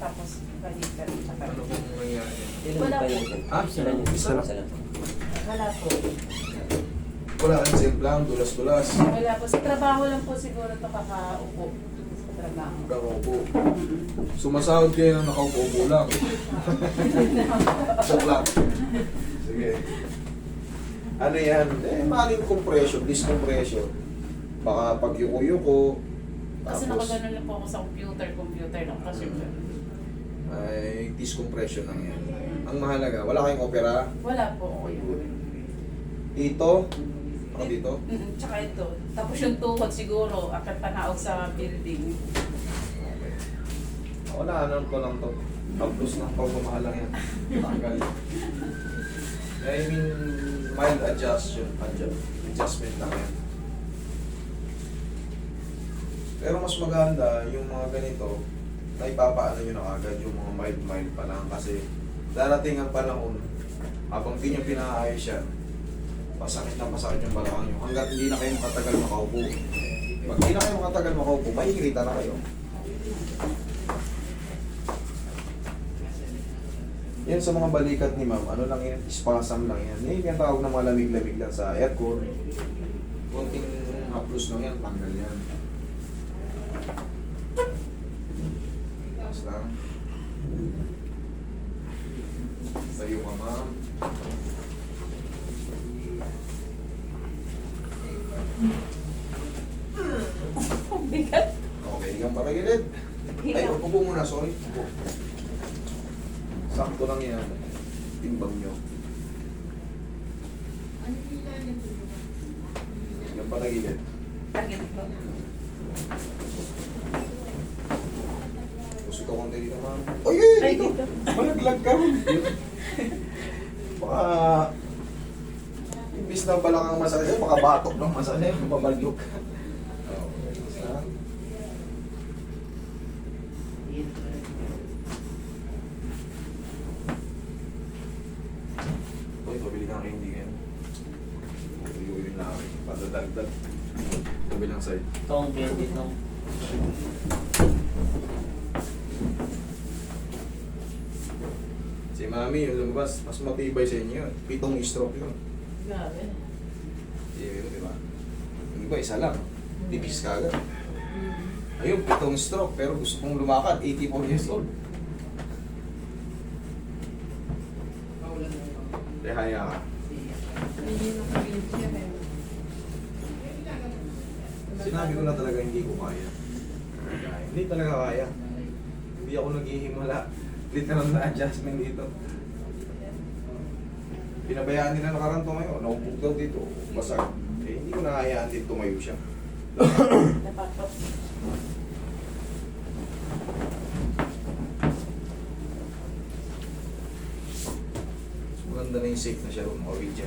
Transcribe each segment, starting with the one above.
tapos balikan. Ano pong nangyari? Wala po. Isa lang. Wala po. Wala kang simplang, dulas-dulas. Wala po. Sa trabaho lang po siguro ito kakaupo. Sa trabaho. Nakaupo. Sumasahod kayo ng nakaupo lang. Joke lang. Sige. Ano yan? Maling compression, discompression. Baka pag yuko-yuko, Kasi tapos nakaganon lang po ako sa computer lang kasi ay discompression lang yan. Ang mahalaga, wala kayong opera. wala po. Dito, ako dito. Tsaka ito. Tapos yung tuhod siguro, akat tanaog sa building. Okay. Wala, ano ko lang to. Tapos ng pagmamahal lang yan. Tanggal. I mean, mild adjustment lang yan. Pero mas maganda yung mga ganito, na ipapaano nyo na agad yung mga mild pa lang kasi darating ang panahon, habang di nyo pinaayos yan, pasakit yung balakang nyo hanggat hindi na kayo makatagal makaupo. Pag hindi na kayo makatagal makaupo, maiirita na kayo. Yan sa mga balikat ni ma'am, ano lang yan, spasm lang yan. Yan tawag ng mga lamig-lamig lang sa aircon. Konting haplos lang yan, tanggal yan. Tapos lang. Tayo ka ma'am. Ang bigat. Okay, hanggang patagilid. Ay, upo muna, sorry. Upo. Sakto lang yan. Timbang nyo. Hanggang patagilid. Target ko. Gusto ko konti dito, ma'am. Ay, Ay, dito. dito. Malaglag ka. Baka... Imbis na pala kang masakit, baka batok ng masakit, mababalyok ka. Okay, basta. Uy, pabili ka ng hindi ngayon. Pabili na ako. Padadagdag. Kabilang side. Itong benefit ng Si Mami, yung lumabas, mas matibay sa inyo yun. 7 stroke yun. Grabe. Di ba? Yung iba, isa lang. Tipis ka agad. Ayun, 7 stroke, pero gusto kong lumakad, 84 years old. Dehaya ka. Sinabi ko na talaga hindi ko kaya. Hindi talaga kaya. Hindi ako naghihimala. Literal na adjustment dito. Pinabayaan nila nakarang tumayo. Naupog daw dito. Basag. Eh, hindi ko nakayaan din tumayo siya. Napapot. Maganda na yung safe na siya ron. Mawidya.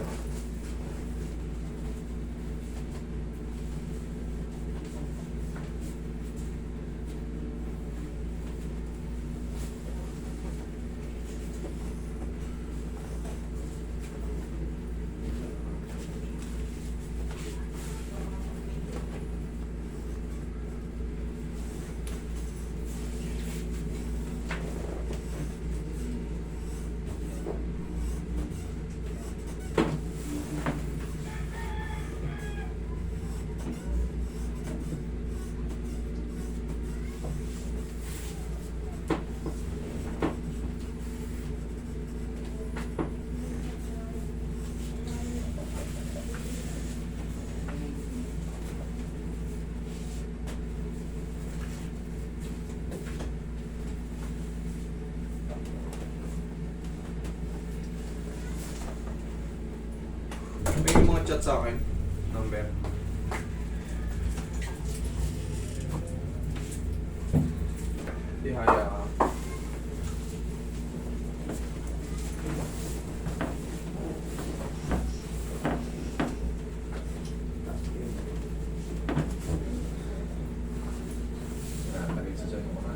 May yung mga chat sa akin. Number. Dihaya ka. Lagay sa dyan yung mga.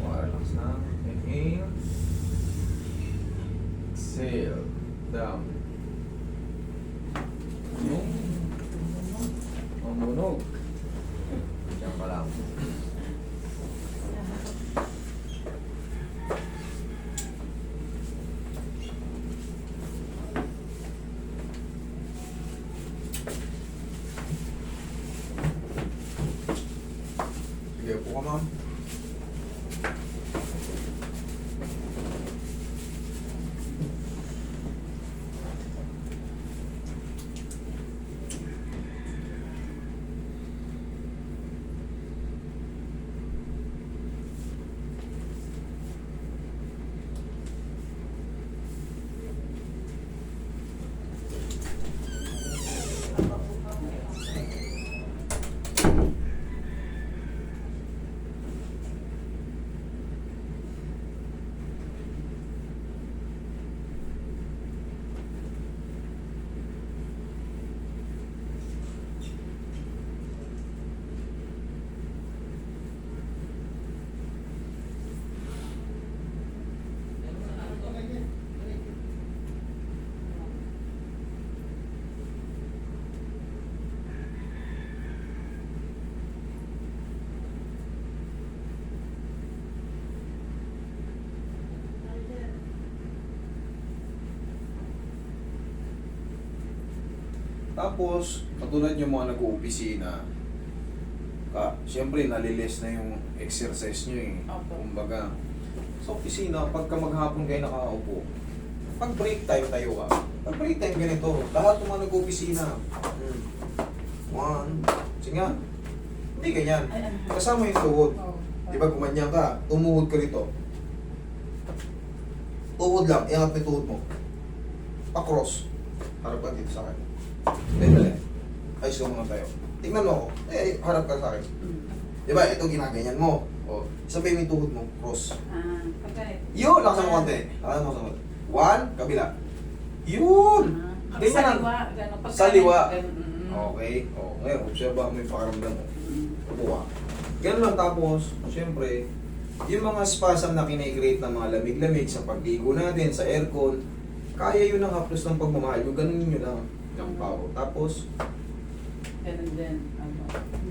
Relax na. Okay. Tumunog. Diyan ka lang. Sige po ka, ma'am. Tapos, katulad yung mga nag-uopisina, siyempre nalilis na yung exercise nyo eh. Opo. Kumbaga, sa opisina, pagka maghapon kayo nakaupo, pag break time tayo ka. Pag break time ganito, lahat ng mga nag-uopisina. 1, sige nga. Hindi ganyan. Kasama yung tuhod. Oh. Di ba gumanyan ka, tumuhod ka rito. Tuhod lang, iangat mo yung tuhod mo. Pa-cross. Harap ka dito sa akin. Dali. Ayos ko muna tayo. Tingnan mo ako. Harap ka sa akin. Di ba, ito ginaganyan mo. O, sabay mo yung tuhod mo, cross. Okay. Yun, lakasan mo konti. Lakasan mo sa konti. 1, kabila. Yun! Pag Ganyan sa lang. liwa, gano'n. Pag Sa liwa. ganun. Okay. O, ngayon, observe mo yung pakaramdam mo. Upo ka. Ganun lang tapos, syempre, yung mga spasm na kinay-create ng mga lamig-lamig sa pagligo natin, sa aircon, kaya yun ang haplos ng pagmamahal. Yung ganun yun lang. Yung pao. Tapos, Ganun din. Ano.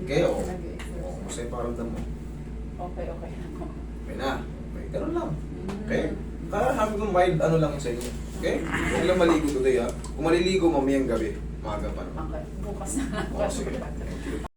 kaya o. Nag-exercise. O, kasi pakiramdam mo. Okay, okay. Okay na. Okay, ganun lang. Mm. Okay? Kaya sabi ko mild ano lang sa inyo. Okay? Huwag lang maligo today ha. Kung maliligo mamayang gabi, maaga pa naman. Okay. Bukas na. O, sige.